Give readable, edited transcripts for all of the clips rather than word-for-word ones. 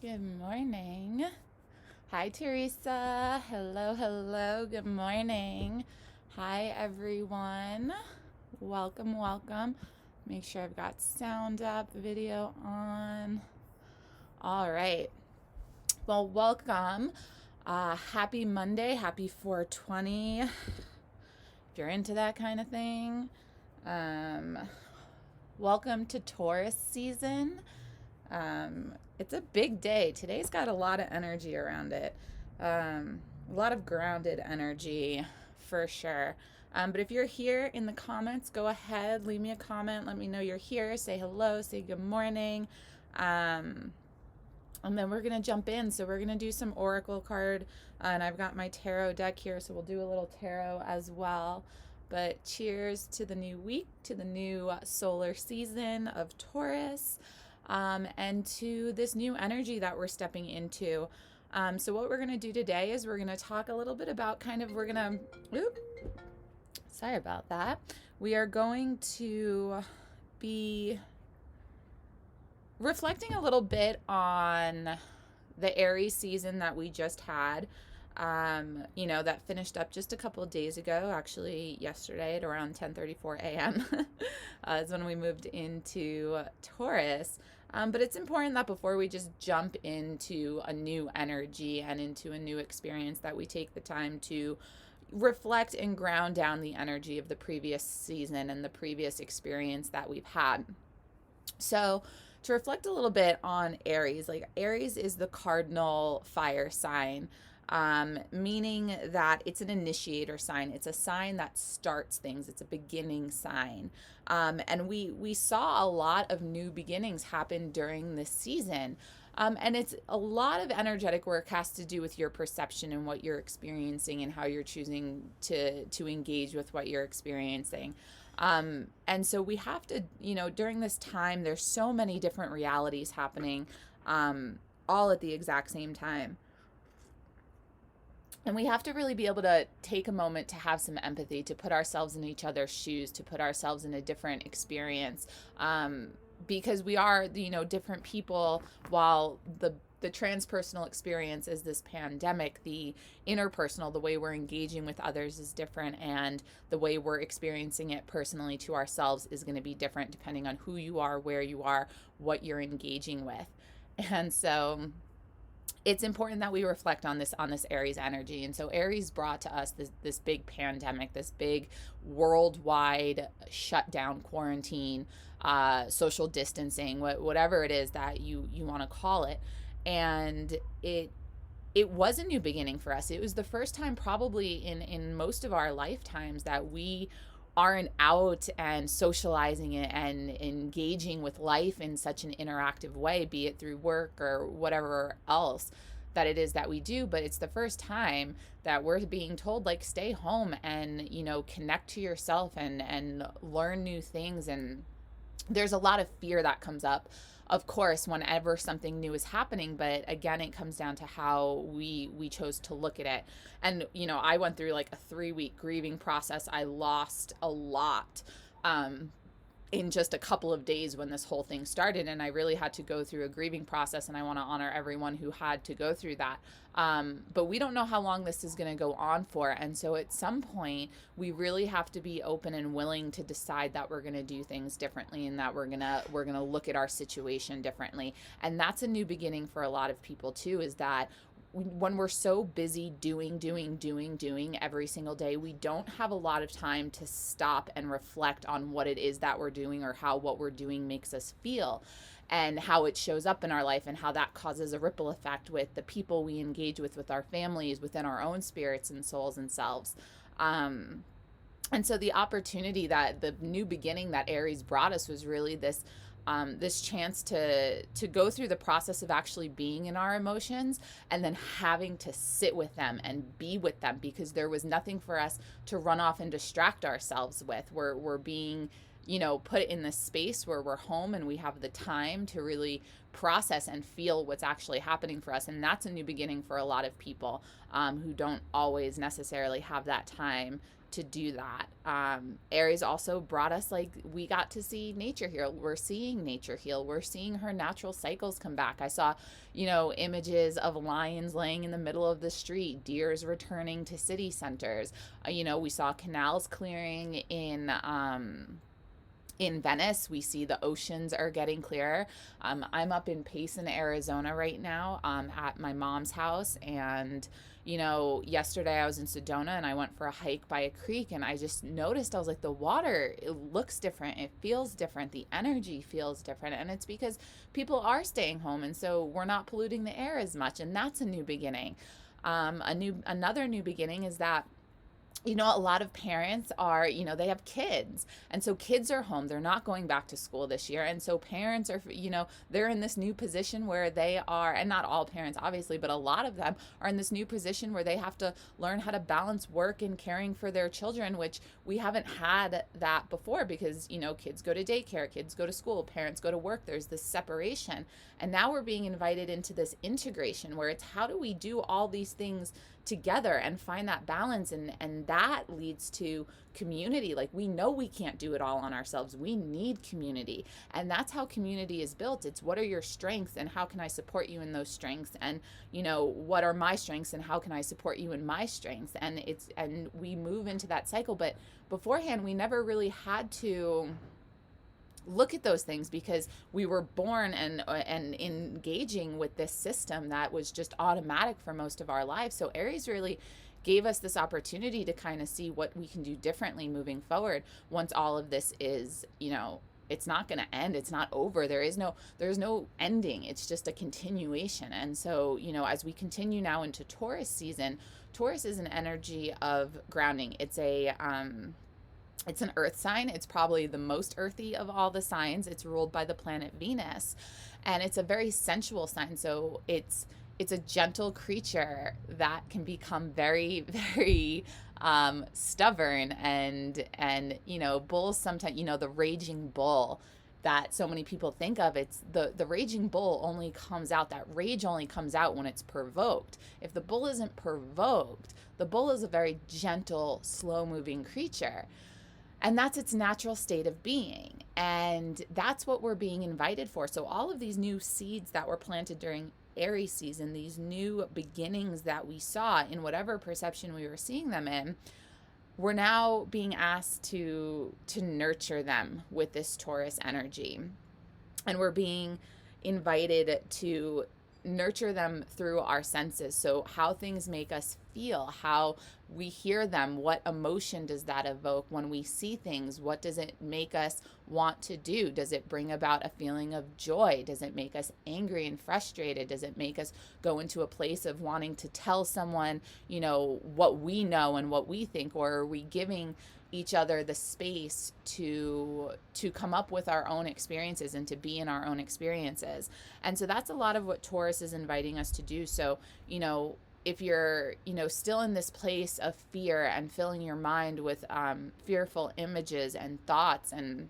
Good morning. Hi, Teresa. Hello, hello. Good morning. Hi, everyone. Welcome, welcome. Make sure I've got sound up, video on. All right. Well, welcome. Happy Monday. Happy 420. If you're into that kind of thing. Um, Welcome to Taurus season. It's a big day. Today's got a lot of energy around it. A lot of grounded energy for sure. But if you're here in the comments, go ahead, leave me a comment. Let me know you're here. Say hello, say good morning. Um, and then we're going to jump in. So we're going to do some oracle card. And I've got my tarot deck here. So we'll do a little tarot as well. But cheers to the new week, to the new solar season of Taurus, and to this new energy that we're stepping into. So what we're going to do today is we're going to talk a little bit about sorry about that. We are going to be reflecting a little bit on the Aries season that we just had. That finished up just a couple of days ago, actually yesterday at around 10:34 a.m. Is when we moved into Taurus. But it's important that before we just jump into a new energy and into a new experience, that we take the time to reflect and ground down the energy of the previous season and the previous experience that we've had. So, to reflect a little bit on Aries, like Aries is the cardinal fire sign, meaning that it's an initiator sign. It's a sign that starts things. It's a beginning sign. And we saw a lot of new beginnings happen during this season. And it's a lot of energetic work has to do with your perception and what you're experiencing and how you're choosing to engage with what you're experiencing. And so we have to, during this time, there's so many different realities happening, all at the exact same time. And we have to really be able to take a moment to have some empathy, to put ourselves in each other's shoes, to put ourselves in a different experience. Because we are, different people. While the transpersonal experience is this pandemic, the interpersonal, the way we're engaging with others is different, and the way we're experiencing it personally to ourselves is going to be different depending on who you are, where you are, what you're engaging with. And so it's important that we reflect on this Aries energy. And so Aries brought to us this big pandemic, this big worldwide shutdown, quarantine, social distancing, whatever it is that you want to call it. And it was a new beginning for us. It was the first time probably in most of our lifetimes that we aren't out and socializing and engaging with life in such an interactive way, be it through work or whatever else that it is that we do. But it's the first time that we're being told, like, stay home and, connect to yourself and learn new things. And there's a lot of fear that comes up, of course, whenever something new is happening. But again, it comes down to how we chose to look at it. And I went through like a 3-week grieving process. I lost a lot in just a couple of days when this whole thing started, and I really had to go through a grieving process, and I want to honor everyone who had to go through that. But we don't know how long this is going to go on for, and so at some point we really have to be open and willing to decide that we're going to do things differently, and that we're going to look at our situation differently. And that's a new beginning for a lot of people too, is that when we're so busy doing every single day, we don't have a lot of time to stop and reflect on what it is that we're doing, or how what we're doing makes us feel, and how it shows up in our life, and how that causes a ripple effect with the people we engage with our families, within our own spirits and souls and selves. And so the opportunity, that the new beginning that Aries brought us, was really this chance to go through the process of actually being in our emotions, and then having to sit with them and be with them, because there was nothing for us to run off and distract ourselves with. We're being put in this space where we're home, and we have the time to really process and feel what's actually happening for us. And that's a new beginning for a lot of people who don't always necessarily have that time to do that. Aries also brought us, like, we got to see nature heal. We're seeing nature heal. We're seeing her natural cycles come back. I saw, images of lions laying in the middle of the street, deers returning to city centers. We saw canals clearing in Venice. We see the oceans are getting clearer. I'm up in Payson, Arizona right now, at my mom's house. And, yesterday I was in Sedona and I went for a hike by a creek, and I just noticed, I was like, the water, it looks different. It feels different. The energy feels different. And it's because people are staying home. And so we're not polluting the air as much. And that's a new beginning. Another new beginning is that, a lot of parents are, they have kids. And so kids are home. They're not going back to school this year. And so parents are, they're in this new position where they are, and not all parents, obviously, but a lot of them are in this new position where they have to learn how to balance work and caring for their children, which we haven't had that before because, kids go to daycare, kids go to school, parents go to work. There's this separation. And now we're being invited into this integration where it's, how do we do all these things together and find that balance? And that leads to community. Like, we know we can't do it all on ourselves. We need community. And that's how community is built. It's, what are your strengths and how can I support you in those strengths? And, what are my strengths and how can I support you in my strengths? And we move into that cycle. But beforehand, we never really had to look at those things because we were born and engaging with this system that was just automatic for most of our lives. So Aries really gave us this opportunity to kind of see what we can do differently moving forward once all of this is, it's not going to end. It's not over. There's no ending. It's just a continuation. And so, as we continue now into Taurus season, Taurus is an energy of grounding. It's an earth sign. It's probably the most earthy of all the signs. It's ruled by the planet Venus, and it's a very sensual sign. So it's a gentle creature that can become very, very stubborn and bulls sometimes, the raging bull that so many people think of. It's the raging bull only comes out, that rage only comes out when it's provoked. If the bull isn't provoked, the bull is a very gentle, slow moving creature. And that's its natural state of being. And that's what we're being invited for. So all of these new seeds that were planted during Aries season, these new beginnings that we saw in whatever perception we were seeing them in, we're now being asked to nurture them with this Taurus energy. And we're being invited to nurture them through our senses. So how things make us feel, how we hear them, what emotion does that evoke when we see things? What does it make us want to do? Does it bring about a feeling of joy? Does it make us angry and frustrated? Does it make us go into a place of wanting to tell someone, what we know and what we think? Or are we giving each other the space to come up with our own experiences and to be in our own experiences? And so that's a lot of what Taurus is inviting us to do. So, if you're, still in this place of fear and filling your mind with fearful images and thoughts and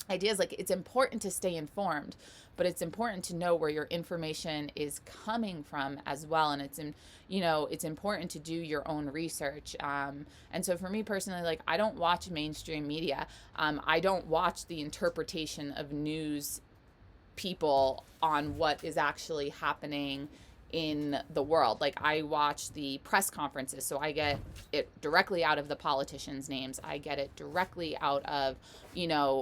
ideas, like, it's important to stay informed, but it's important to know where your information is coming from as well. And it's important to do your own research. And so for me personally, like, I don't watch mainstream media. I don't watch the interpretation of news people on what is actually happening in the world. Like, I watch the press conferences, so I get it directly out of the politicians' names. I get it directly out of,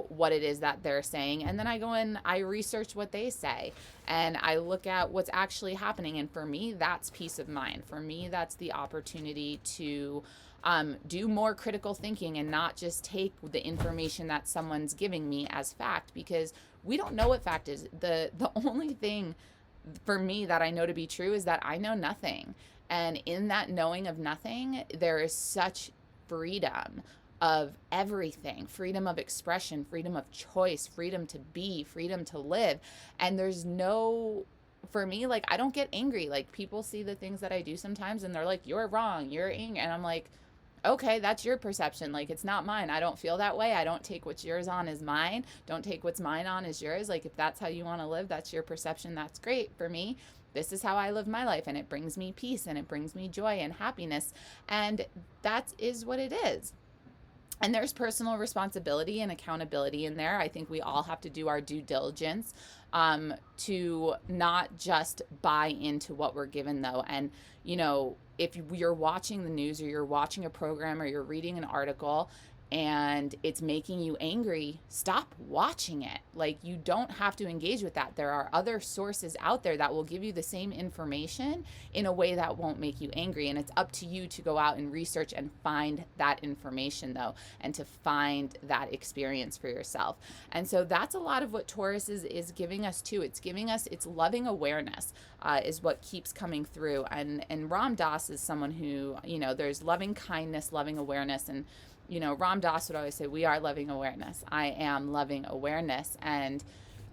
what it is that they're saying. And then I go and I research what they say and I look at what's actually happening. And for me, that's peace of mind. For me, that's the opportunity to do more critical thinking and not just take the information that someone's giving me as fact, because we don't know what fact is. The only thing for me that I know to be true is that I know nothing. And in that knowing of nothing, there is such freedom of everything, freedom of expression, freedom of choice, freedom to be, freedom to live. And there's no, for me, like, I don't get angry. Like, people see the things that I do sometimes and they're like, you're wrong, you're angry. And I'm like, okay, that's your perception. Like, it's not mine. I don't feel that way. I don't take what's yours on as mine. Don't take what's mine on as yours. Like, if that's how you want to live, that's your perception. That's great for me. this is how I live my life, and it brings me peace and it brings me joy and happiness. And that is what it is. And there's personal responsibility and accountability in there. I think we all have to do our due diligence to not just buy into what we're given, though. And, if you're watching the news or you're watching a program or you're reading an article and it's making you angry, stop watching it. Like, you don't have to engage with that. There are other sources out there that will give you the same information in a way that won't make you angry. And it's up to you to go out and research and find that information, though, and to find that experience for yourself. And so that's a lot of what Taurus is giving us too. It's giving us, it's loving awareness is what keeps coming through. And Ram Dass is someone who, there's loving kindness, loving awareness, and Ram Dass would always say, we are loving awareness. I am loving awareness. And,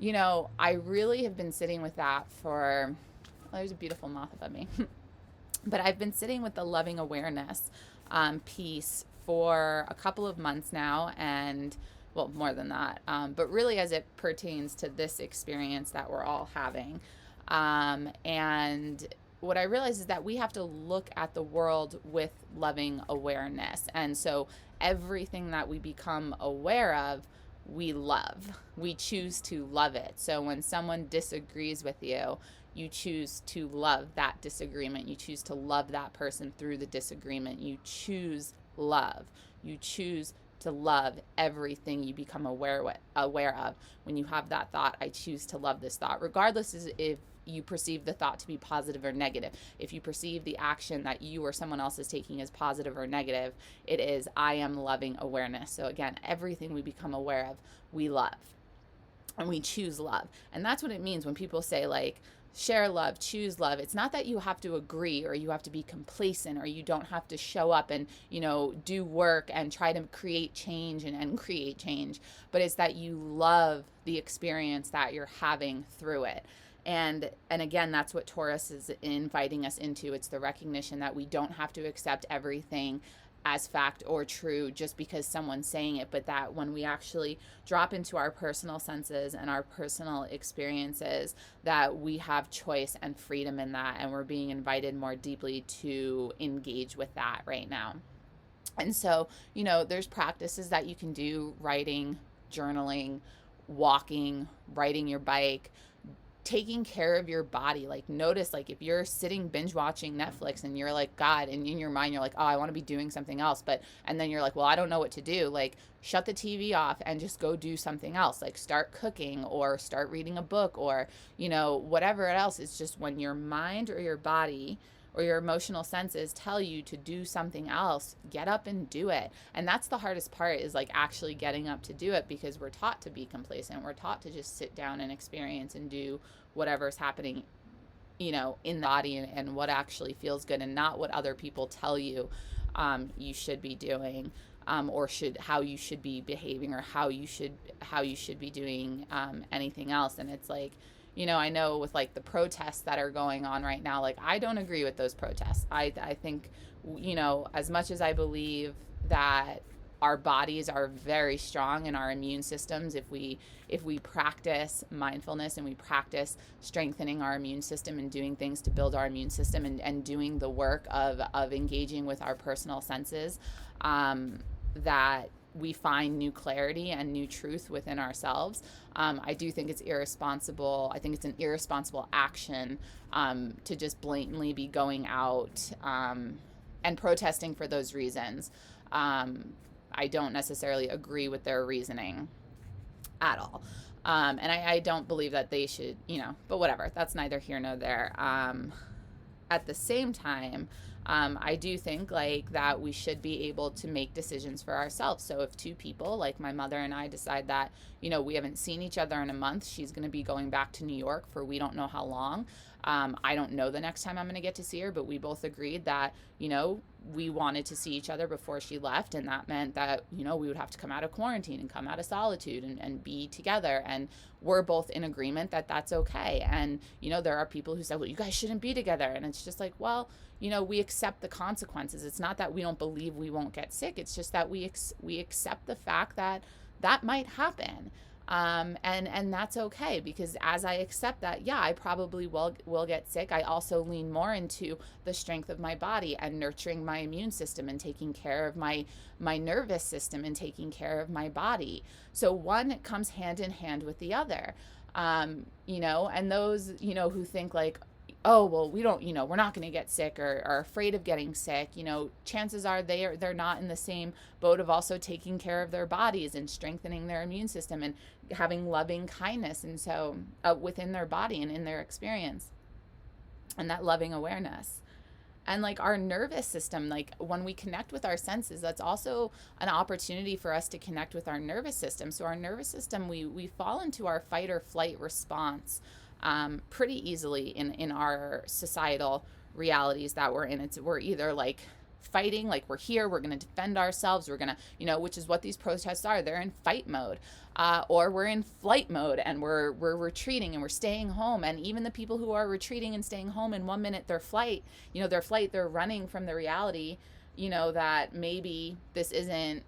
I really have been sitting with that for, there's a beautiful moth above me. But I've been sitting with the loving awareness piece for a couple of months now. And, well, more than that. But really as it pertains to this experience that we're all having. And what I realize is that we have to look at the world with loving awareness. And so everything that we become aware of, we love. We choose to love it. So when someone disagrees with you, you choose to love that disagreement. You choose to love that person through the disagreement. You choose love. You choose to love everything you become aware of. When you have that thought, I choose to love this thought, regardless if you perceive the thought to be positive or negative. If you perceive the action that you or someone else is taking as positive or negative, it is, I am loving awareness. So again, everything we become aware of, we love. And we choose love. And that's what it means when people say, like, share love, choose love. It's not that you have to agree or you have to be complacent or you don't have to show up and, do work and try to create change and create change. But it's that you love the experience that you're having through it. And again, that's what Taurus is inviting us into. It's the recognition that we don't have to accept everything as fact or true just because someone's saying it, but that when we actually drop into our personal senses and our personal experiences, that we have choice and freedom in that, and we're being invited more deeply to engage with that right now. And so, there's practices that you can do: writing, journaling, walking, riding your bike, taking care of your body. Like, notice, like, if you're sitting binge watching Netflix and you're like, God, and in your mind you're like, oh, I want to be doing something else, and then you're like, well, I don't know what to do. Like, shut the TV off and just go do something else. Like, start cooking or start reading a book or whatever else. It's just when your mind or your body or your emotional senses tell you to do something else, get up and do it. And that's the hardest part, is like actually getting up to do it, because we're taught to be complacent. We're taught to just sit down and experience and do whatever's happening, in the body and what actually feels good, and not what other people tell you you should be doing, or how you should be behaving, or how you should be doing anything else. And it's like, I know with like the protests that are going on right now, like, I don't agree with those protests. I think, as much as I believe that our bodies are very strong and our immune systems, if we practice mindfulness and we practice strengthening our immune system and doing things to build our immune system and doing the work of engaging with our personal senses, that we find new clarity and new truth within ourselves. I do think it's irresponsible. I think it's an irresponsible action to just blatantly be going out and protesting for those reasons. I don't necessarily agree with their reasoning at all. And I don't believe that they should, but whatever, that's neither here nor there. At the same time, I do think like that we should be able to make decisions for ourselves. So if two people, like my mother and I, decide that, we haven't seen each other in a month, she's going to be going back to New York for we don't know how long. I don't know the next time I'm going to get to see her, but we both agreed that, we wanted to see each other before she left. And that meant that, we would have to come out of quarantine and come out of solitude and be together. And we're both in agreement that that's okay. And, there are people who say, well, you guys shouldn't be together. And it's just like, well, we accept the consequences. It's not that we don't believe we won't get sick. It's just that we accept the fact that that might happen. And that's okay, because as I accept that, yeah, I probably will get sick. I also lean more into the strength of my body and nurturing my immune system and taking care of my nervous system and taking care of my body. So one comes hand in hand with the other. And those, who think like, oh, well, we don't, we're not going to get sick, or are afraid of getting sick, chances are they're not in the same boat of also taking care of their bodies and strengthening their immune system and having loving kindness, and so within their body and in their experience, and that loving awareness. And like our nervous system, like when we connect with our senses, that's also an opportunity for us to connect with our nervous system. So our nervous system, we fall into our fight or flight response pretty easily in our societal realities that we're in. We're either like fighting, like we're here, we're going to defend ourselves, we're going to, which is what these protests are. They're in fight mode, or we're in flight mode, and we're retreating and we're staying home. And even the people who are retreating and staying home, in 1 minute they're running from the reality, that maybe this isn't,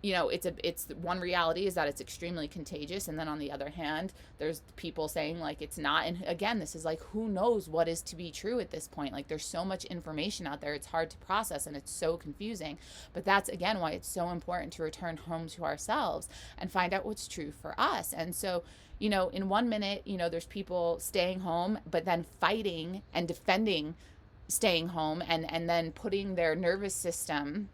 it's one reality is that it's extremely contagious, and then on the other hand, there's people saying like it's not. And again, this is like, who knows what is to be true at this point? Like there's so much information out there, it's hard to process and it's so confusing. But that's again why it's so important to return home to ourselves and find out what's true for us. And so, in 1 minute, there's people staying home but then fighting and defending staying home, and then putting their nervous system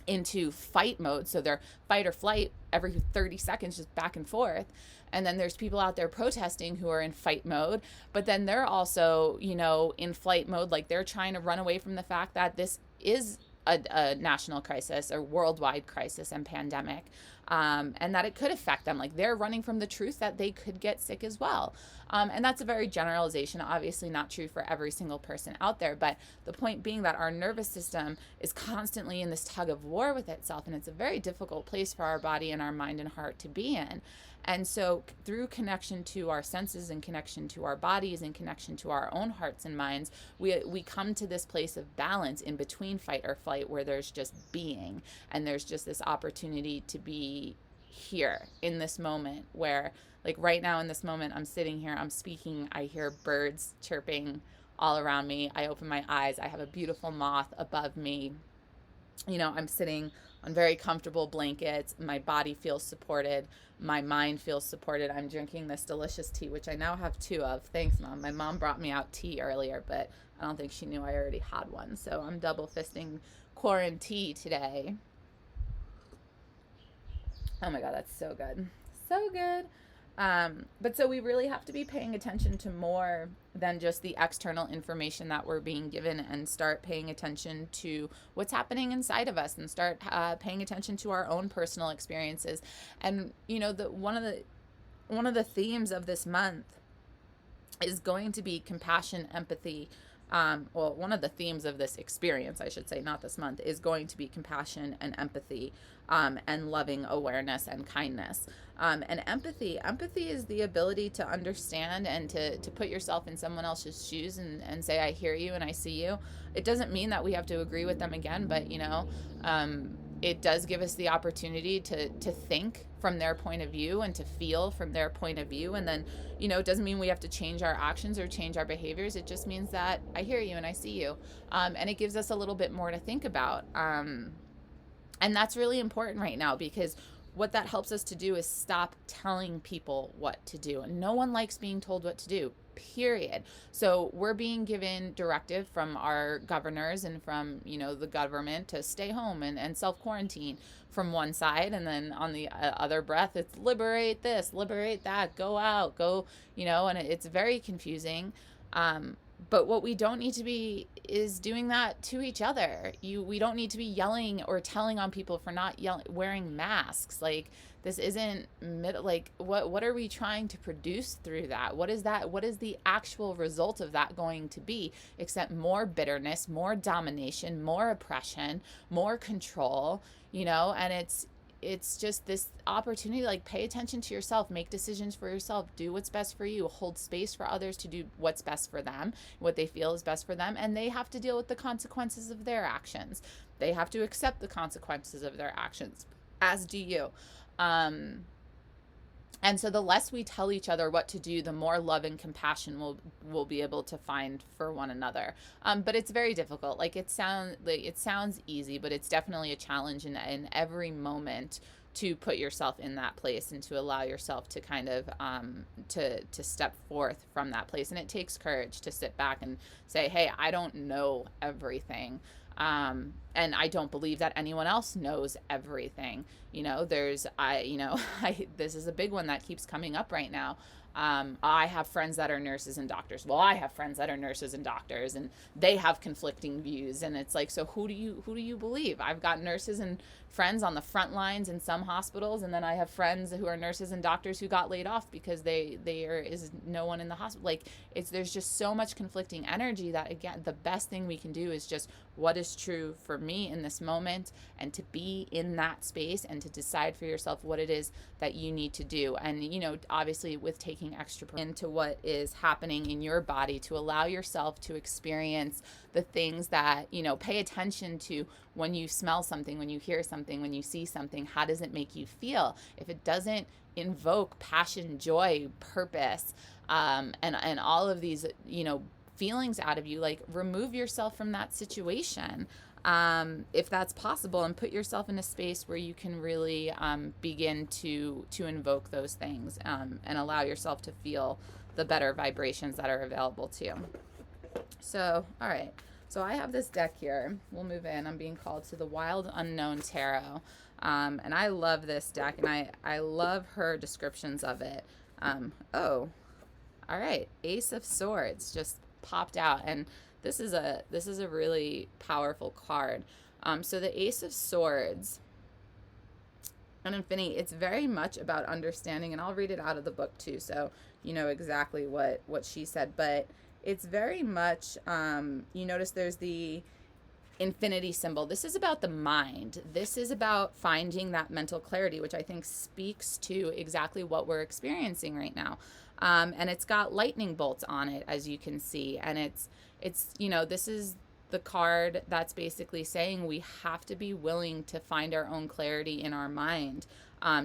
into fight mode. So they're fight or flight every 30 seconds, just back and forth. And then there's people out there protesting who are in fight mode, but then they're also, in flight mode. Like they're trying to run away from the fact that this is a national crisis, a worldwide crisis and pandemic, and that it could affect them. Like they're running from the truth that they could get sick as well. And that's a very generalization, obviously not true for every single person out there. But the point being that our nervous system is constantly in this tug of war with itself. And it's a very difficult place for our body and our mind and heart to be in. And so through connection to our senses and connection to our bodies and connection to our own hearts and minds, we come to this place of balance in between fight or flight, where there's just being, and there's just this opportunity to be here in this moment, where like right now in this moment, I'm sitting here, I'm speaking, I hear birds chirping all around me. I open my eyes, I have a beautiful moth above me. I'm sitting on very comfortable blankets. My body feels supported. My mind feels supported. I'm drinking this delicious tea, which I now have 2 of. Thanks, Mom. My mom brought me out tea earlier, but I don't think she knew I already had one. So I'm double fisting quarantine today. Oh my God, that's so good. So good. But so we really have to be paying attention to more than just the external information that we're being given, and start paying attention to what's happening inside of us, and start paying attention to our own personal experiences. And one of the themes of this month is going to be compassion, empathy. One of the themes of this experience, I should say, not this month, is going to be compassion and empathy, and loving awareness and kindness. And empathy is the ability to understand and to put yourself in someone else's shoes, and say, I hear you and I see you. It doesn't mean that we have to agree with them again, but it does give us the opportunity to think from their point of view and to feel from their point of view. And then, it doesn't mean we have to change our actions or change our behaviors. It just means that I hear you and I see you. And it gives us a little bit more to think about. And that's really important right now, because what that helps us to do is stop telling people what to do. And no one likes being told what to do, period. So we're being given directive from our governors and from, the government to stay home and self-quarantine from one side. And then on the other breath, it's liberate this, liberate that, go out, go, and it's very confusing. But what we don't need to be is doing that to each other. We don't need to be yelling or telling on people for not wearing masks. Like, this isn't like, what are we trying to produce through that? What is that? What is the actual result of that going to be, except more bitterness, more domination, more oppression, more control, and it's just this opportunity to like pay attention to yourself, make decisions for yourself, do what's best for you, hold space for others to do what's best for them, what they feel is best for them, and they have to deal with the consequences of their actions. They have to accept the consequences of their actions, as do you. And so the less we tell each other what to do, the more love and compassion we'll be able to find for one another. But it's very difficult. Like it sounds easy, but it's definitely a challenge in every moment to put yourself in that place and to allow yourself to kind of to step forth from that place. And it takes courage to sit back and say, hey, I don't know everything. And I don't believe that anyone else knows everything. You know, this is a big one that keeps coming up right now. I have friends that are nurses and doctors. Well, I have friends that are nurses and doctors, and they have conflicting views. And it's like, so who do you believe? I've got nurses and friends on the front lines in some hospitals, and then I have friends who are nurses and doctors who got laid off because there is no one in the hospital. Like there's just so much conflicting energy that, again, the best thing we can do is just what is true for me in this moment, and to be in that space and to decide for yourself what it is that you need to do. And, you know, obviously with taking extra into what is happening in your body, to allow yourself to experience the things that, you know, pay attention to when you smell something, when you hear something, when you see something. How does it make you feel? If it doesn't invoke passion, joy, purpose, and all of these, you know, feelings out of you, like, remove yourself from that situation, if that's possible, and put yourself in a space where you can really begin to invoke those things, and allow yourself to feel the better vibrations that are available to you. So, all right. So I have this deck here. We'll move in. I'm being called to the Wild Unknown Tarot. And I love this deck, and I love her descriptions of it. Oh, all right. Ace of Swords just popped out, and this is a really powerful card. So the Ace of Swords and Infinity, it's very much about understanding, and I'll read it out of the book too, so you know exactly what she said. But it's very much, you notice there's the infinity symbol. This is about the mind. This is about finding that mental clarity, which I think speaks to exactly what we're experiencing right now. And it's got lightning bolts on it, as you can see. And it's, you know, this is the card that's basically saying we have to be willing to find our own clarity in our mind,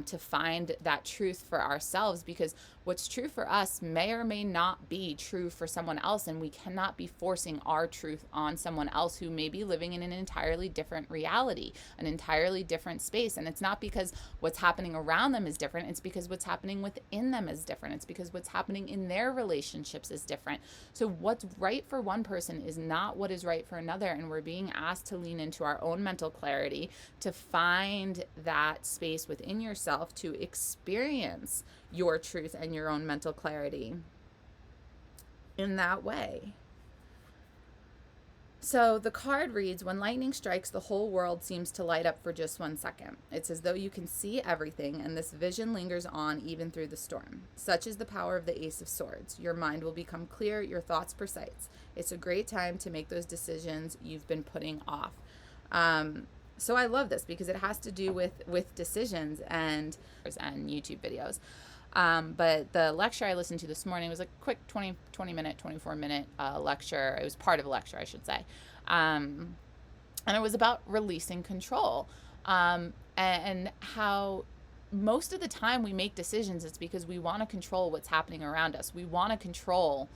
to find that truth for ourselves, because what's true for us may or may not be true for someone else, and we cannot be forcing our truth on someone else who may be living in an entirely different reality, an entirely different space. And it's not because what's happening around them is different, it's because what's happening within them is different. It's because what's happening in their relationships is different. So what's right for one person is not what is right for another, and we're being asked to lean into our own mental clarity, to find that space within yourself to experience your truth and your own mental clarity in that way. So the card reads, when lightning strikes, the whole world seems to light up for just 1 second. It's as though you can see everything, and this vision lingers on even through the storm. Such is the power of the Ace of Swords. Your mind will become clear, your thoughts precise. It's a great time to make those decisions you've been putting off. So I love this because it has to do with decisions and YouTube videos. But the lecture I listened to this morning was a quick 24 minute lecture. It was part of a lecture, I should say. And it was about releasing control, and how most of the time we make decisions, it's because we want to control what's happening around us. We want to control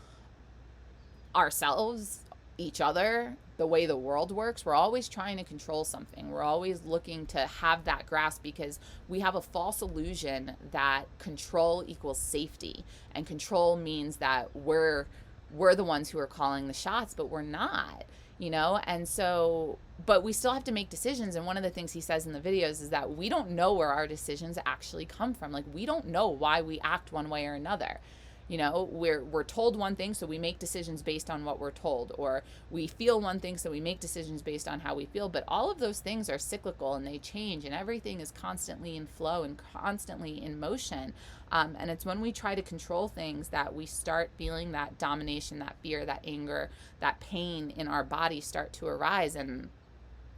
ourselves, each other, the way the world works. We're always trying to control something. We're always looking to have that grasp, because we have a false illusion that control equals safety, and control means that we're the ones who are calling the shots, but we're not, you know. And so, but we still have to make decisions. And one of the things he says in the videos is that we don't know where our decisions actually come from. Like, we don't know why we act one way or another. You know, we're told one thing, so we make decisions based on what we're told, or we feel one thing, so we make decisions based on how we feel. But all of those things are cyclical, and they change, and everything is constantly in flow and constantly in motion. And it's when we try to control things that we start feeling that domination, that fear, that anger, that pain in our body start to arise. And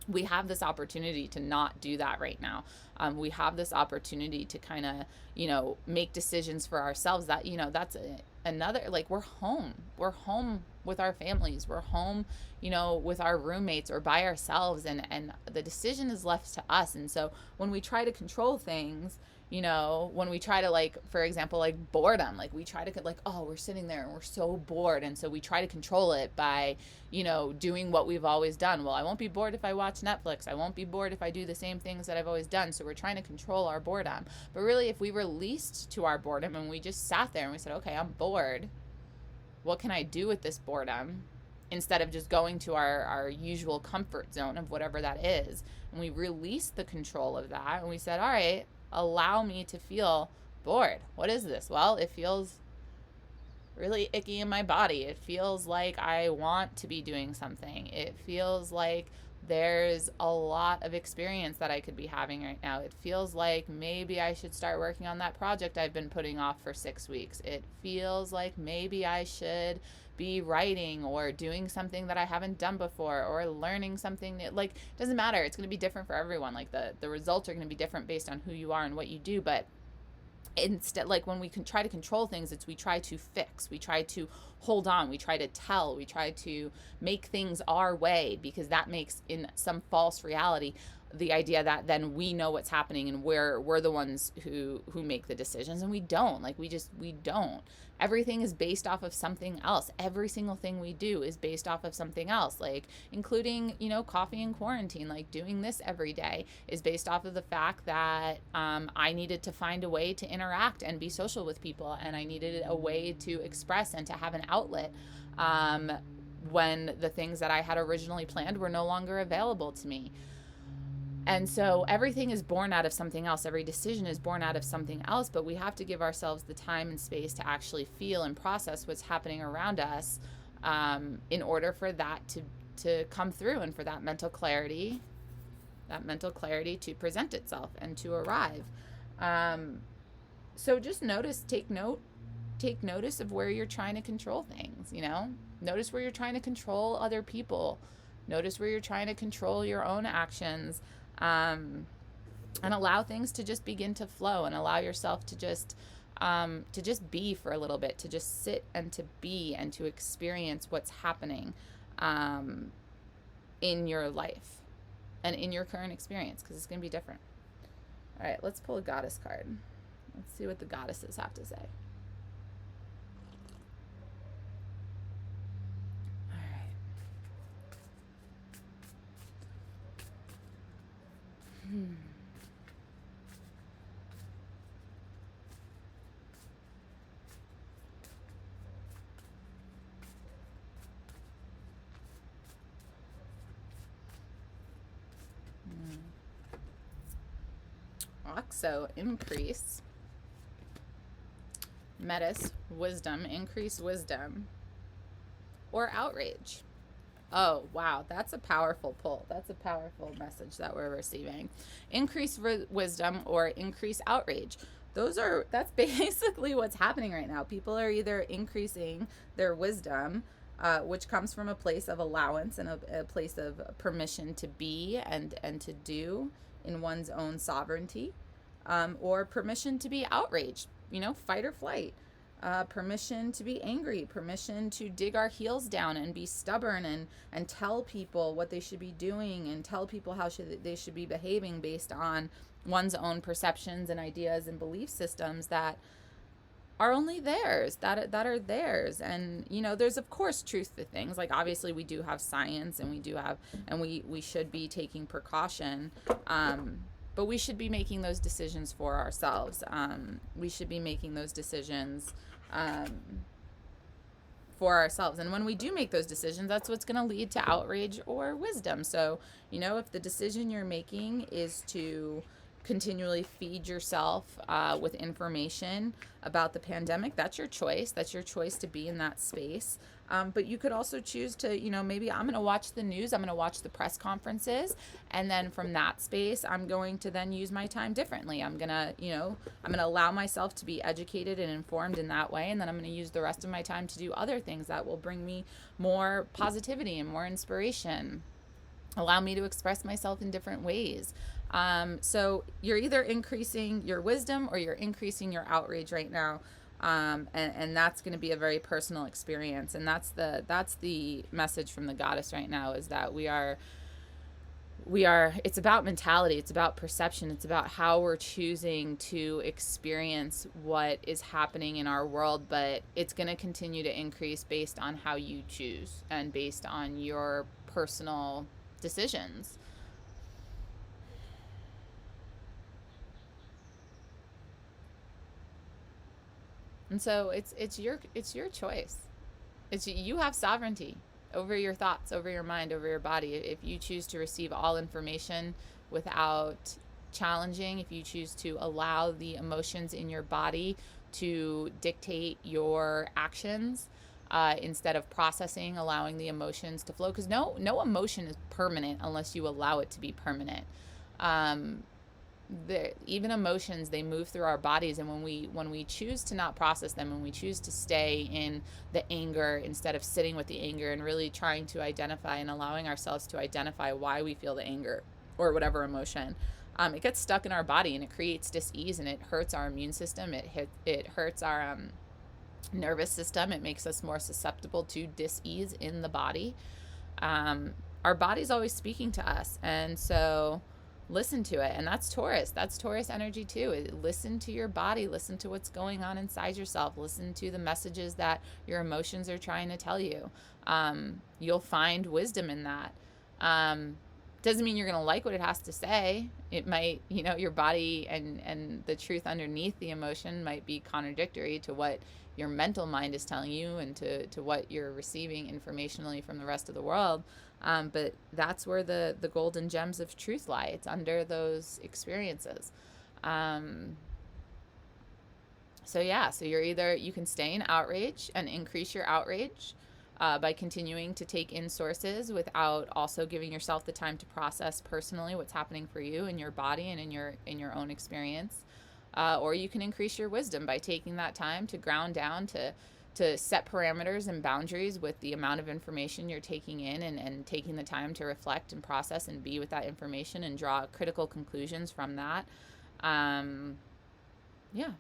we have this opportunity to not do that right now. We have this opportunity to kind of, you know, make decisions for ourselves that, you know, that's another, like, we're home with our families. We're home, with our roommates or by ourselves, and the decision is left to us. And so when we try to control things, when we try to, like, for example, like boredom, like we try to, like, oh, we're sitting there and we're so bored, and so we try to control it by, doing what we've always done. Well, I won't be bored if I watch Netflix. I won't be bored if I do the same things that I've always done. So we're trying to control our boredom. But really, if we released to our boredom and we just sat there and we said, okay, I'm bored, what can I do with this boredom? Instead of just going to our usual comfort zone of whatever that is. And we released the control of that, and we said, all right, allow me to feel bored. What is this? Well, it feels really icky in my body. It feels like I want to be doing something. It feels like there's a lot of experience that I could be having right now. It feels like maybe I should start working on that project I've been putting off for 6 weeks. It feels like maybe I should be writing or doing something that I haven't done before, or learning something that, like, it doesn't matter. It's going to be different for everyone. Like the results are going to be different based on who you are and what you do. But instead, like, when we can try to control things, we try to fix, we try to hold on, we try to tell, we try to make things our way, because that makes, in some false reality, the idea that then we know what's happening and we're the ones who make the decisions, and we don't. Like, we don't. Everything is based off of something else. Every single thing we do is based off of something else, like including, coffee in quarantine. Like, doing this every day is based off of the fact that I needed to find a way to interact and be social with people, and I needed a way to express and to have an outlet when the things that I had originally planned were no longer available to me. And so everything is born out of something else. Every decision is born out of something else, but we have to give ourselves the time and space to actually feel and process what's happening around us, in order for that to come through, and for that mental clarity to present itself and to arrive. So just take notice of where you're trying to control things. Notice where you're trying to control other people. Notice where you're trying to control your own actions. And allow things to just begin to flow, and allow yourself to just be for a little bit, to just sit and to be and to experience what's happening in your life and in your current experience, because it's going to be different. All right, let's pull a goddess card. Let's see what the goddesses have to say. Oxo, increase. Metis, wisdom, increase wisdom. Or outrage. Oh, wow. That's a powerful pull. That's a powerful message that we're receiving. Increase wisdom or increase outrage. That's basically what's happening right now. People are either increasing their wisdom, which comes from a place of allowance and a place of permission to be and to do in one's own sovereignty, or permission to be outraged, fight or flight. Permission to be angry, permission to dig our heels down and be stubborn and tell people what they should be doing, and tell people how they should be behaving based on one's own perceptions and ideas and belief systems that are only theirs, that are theirs. And there's of course truth to things. Like, obviously we do have science, and we should be taking precaution, but we should be making those decisions for ourselves. We should be making those decisions for ourselves. And when we do make those decisions, that's what's going to lead to outrage or wisdom. So, if the decision you're making is to continually feed yourself with information about the pandemic, that's your choice. That's your choice to be in that space. But you could also choose to, maybe I'm going to watch the news, I'm going to watch the press conferences, and then from that space, I'm going to then use my time differently. I'm going to allow myself to be educated and informed in that way, and then I'm going to use the rest of my time to do other things that will bring me more positivity and more inspiration, allow me to express myself in different ways. So you're either increasing your wisdom or you're increasing your outrage right now. And that's going to be a very personal experience. And that's the message from the goddess right now, is that we are it's about mentality, it's about perception, it's about how we're choosing to experience what is happening in our world. But it's going to continue to increase based on how you choose and based on your personal decisions. And so it's your choice. You have sovereignty over your thoughts, over your mind, over your body. If you choose to receive all information without challenging, if you choose to allow the emotions in your body to dictate your actions, instead of processing, allowing the emotions to flow, because no emotion is permanent unless you allow it to be permanent. Um, Even emotions, they move through our bodies, and when we choose to not process them, when we choose to stay in the anger instead of sitting with the anger and really trying to identify and allowing ourselves to identify why we feel the anger or whatever emotion, it gets stuck in our body and it creates dis-ease, and it hurts our immune system, it hurts our nervous system, it makes us more susceptible to dis-ease in the body. um, our body's always speaking to us, and so listen to it. And that's Taurus energy too. Listen to your body, listen to what's going on inside yourself, listen to the messages that your emotions are trying to tell you. You'll find wisdom in that. Doesn't mean you're going to like what it has to say. It might, your body and the truth underneath the emotion might be contradictory to what your mental mind is telling you, and to what you're receiving informationally from the rest of the world. But that's where the golden gems of truth lie. It's under those experiences. Um, so yeah, so you can stay in outrage and increase your outrage, by continuing to take in sources without also giving yourself the time to process personally what's happening for you in your body and in your own experience. Or you can increase your wisdom by taking that time to ground down, to set parameters and boundaries with the amount of information you're taking in, and taking the time to reflect and process and be with that information and draw critical conclusions from that. Um, yeah.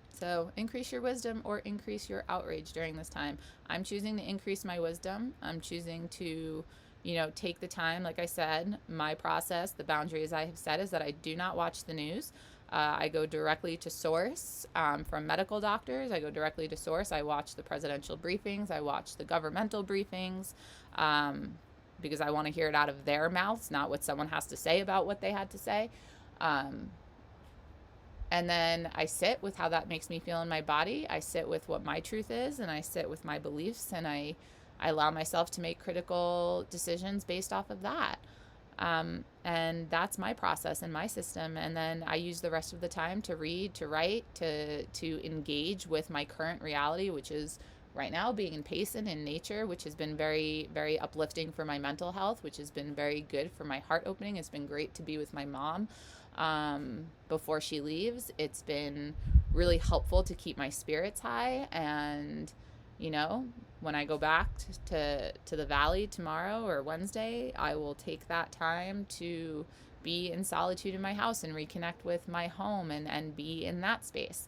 So increase your wisdom or increase your outrage during this time. I'm choosing to increase my wisdom. I'm choosing to, take the time. Like I said, my process, the boundaries I have set is that I do not watch the news. I go directly to source, from medical doctors. I go directly to source. I watch the presidential briefings. I watch the governmental briefings, because I want to hear it out of their mouths, not what someone has to say about what they had to say. Um, and then I sit with how that makes me feel in my body. I sit with what my truth is, and I sit with my beliefs, and I allow myself to make critical decisions based off of that. And that's my process and my system. And then I use the rest of the time to read, to write, to engage with my current reality, which is right now being in Payson in nature, which has been very, very uplifting for my mental health, which has been very good for my heart opening. It's been great to be with my mom, before she leaves. It's been really helpful to keep my spirits high. And, when I go back to the valley tomorrow or Wednesday, I will take that time to be in solitude in my house and reconnect with my home, and be in that space.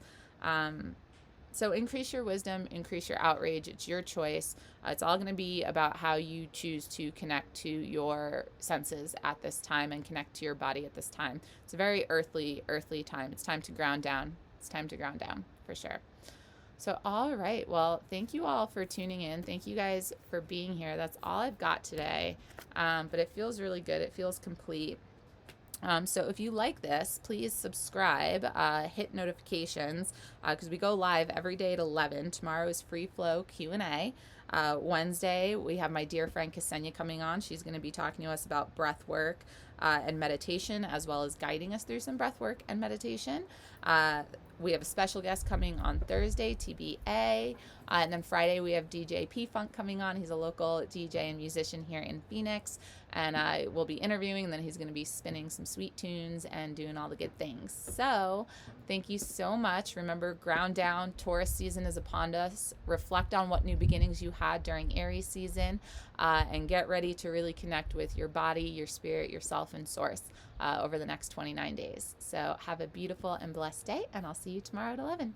So increase your wisdom, increase your outrage. It's your choice. It's all going to be about how you choose to connect to your senses at this time and connect to your body at this time. It's a very earthly time. It's time to ground down. It's time to ground down for sure. So, all right. Well, thank you all for tuning in. Thank you guys for being here. That's all I've got today. But it feels really good. It feels complete. So if you like this, please subscribe, hit notifications, because we go live every day at 11. Tomorrow is free flow Q&A. Wednesday, we have my dear friend Ksenia coming on. She's going to be talking to us about breath work, and meditation, as well as guiding us through some breath work and meditation. We have a special guest coming on Thursday, TBA. And then Friday, we have DJ P Funk coming on. He's a local DJ and musician here in Phoenix. And we'll be interviewing, and then he's going to be spinning some sweet tunes and doing all the good things. So thank you so much. Remember, ground down. Taurus season is upon us. Reflect on what new beginnings you had during Aries season, and get ready to really connect with your body, your spirit, yourself, and source over the next 29 days. So have a beautiful and blessed day, and I'll see you tomorrow at 11.